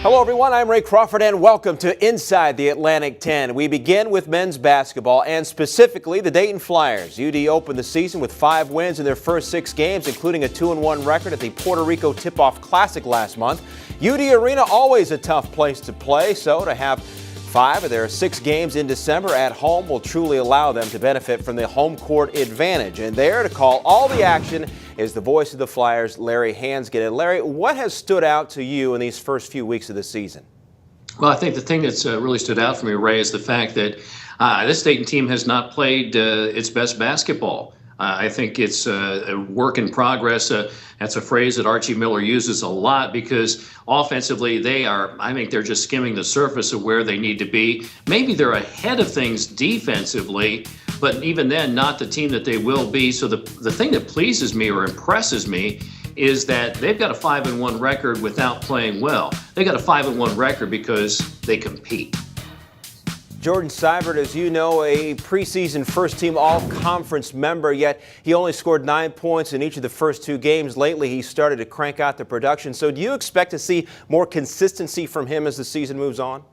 Hello everyone, I'm Ray Crawford and welcome to Inside the Atlantic 10. We begin with men's basketball and specifically the Dayton Flyers. UD opened the season with 5 wins in their first 6 games, including a 2-1 record at the Puerto Rico Tip-Off Classic last month. UD Arena always a tough place to play, so to have 5 of their 6 games in December at home will truly allow them to benefit from the home court advantage. And there to call all the action is the voice of the Flyers, Larry Hansgen. And Larry, what has stood out to you in these first few weeks of the season? Well, I think the thing that's really stood out for me, Ray, is the fact that this Dayton team has not played its best basketball. I think it's a work in progress. That's a phrase that Archie Miller uses a lot because offensively I think they're just skimming the surface of where they need to be. Maybe they're ahead of things defensively, but even then, not the team that they will be. So the thing that pleases me or impresses me is that they've got a 5-1 record without playing well. They got a 5-1 record because they compete. Jordan Sibert, as you know, a preseason first-team all-conference member, yet he only scored 9 points in each of the first 2 games. Lately, he started to crank out the production. So do you expect to see more consistency from him as the season moves on?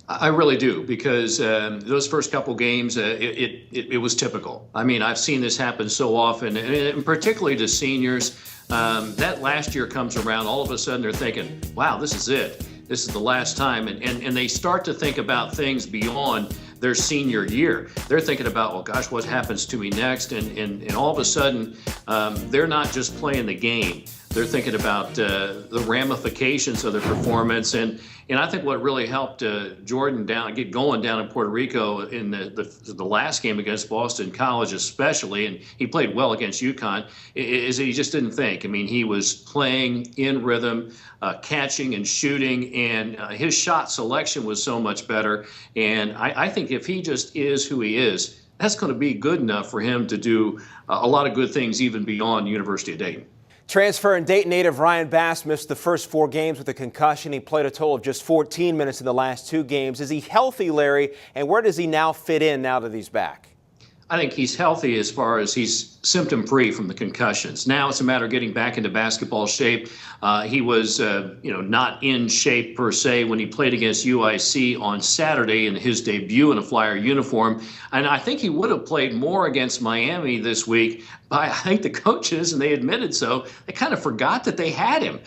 I really do, because those first couple games, it was typical. I mean, I've seen this happen so often, and particularly to seniors. That last year comes around, all of a sudden they're thinking, wow, this is it. This is the last time, and they start to think about things beyond their senior year. They're thinking about, oh gosh, what happens to me next? And all of a sudden, they're not just playing the game. They're thinking about the ramifications of their performance. And I think what really helped Jordan get going down in Puerto Rico in the last game against Boston College especially, and he played well against UConn, is that he just didn't think. I mean, he was playing in rhythm, catching and shooting, and his shot selection was so much better. And I think if he just is who he is, that's going to be good enough for him to do a lot of good things even beyond University of Dayton. Transfer and Dayton native Ryan Bass missed the first 4 games with a concussion. He played a total of just 14 minutes in the last 2 games. Is he healthy, Larry, and where does he now fit in now that he's back? I think he's healthy as far as he's symptom-free from the concussions. Now it's a matter of getting back into basketball shape. He was, not in shape per se when he played against UIC on Saturday in his debut in a Flyer uniform. And I think he would have played more against Miami this week. But I think the coaches, and they admitted so, they kind of forgot that they had him.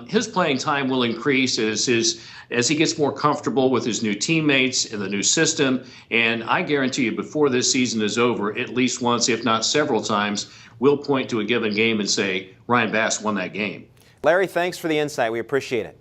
His playing time will increase as he gets more comfortable with his new teammates and the new system. And I guarantee you, before this season is over, at least once, if not several times, we'll point to a given game and say, Ryan Bass won that game. Larry, thanks for the insight. We appreciate it.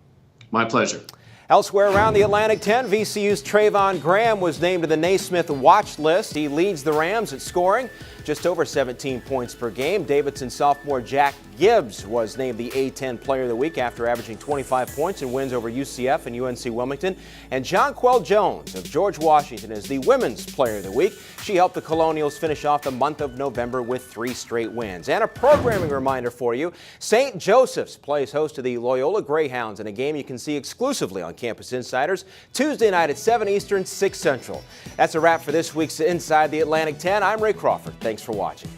My pleasure. Elsewhere around the Atlantic 10, VCU's Trayvon Graham was named to the Naismith watch list. He leads the Rams at scoring, just over 17 points per game. Davidson sophomore Jack Gibbs was named the A-10 Player of the Week after averaging 25 points in wins over UCF and UNC Wilmington. And Jonquel Jones of George Washington is the Women's Player of the Week. She helped the Colonials finish off the month of November with 3 straight wins. And a programming reminder for you, St. Joseph's plays host to the Loyola Greyhounds in a game you can see exclusively on Campus Insiders, Tuesday night at 7 Eastern, 6 Central. That's a wrap for this week's Inside the Atlantic 10. I'm Ray Crawford. Thanks for watching.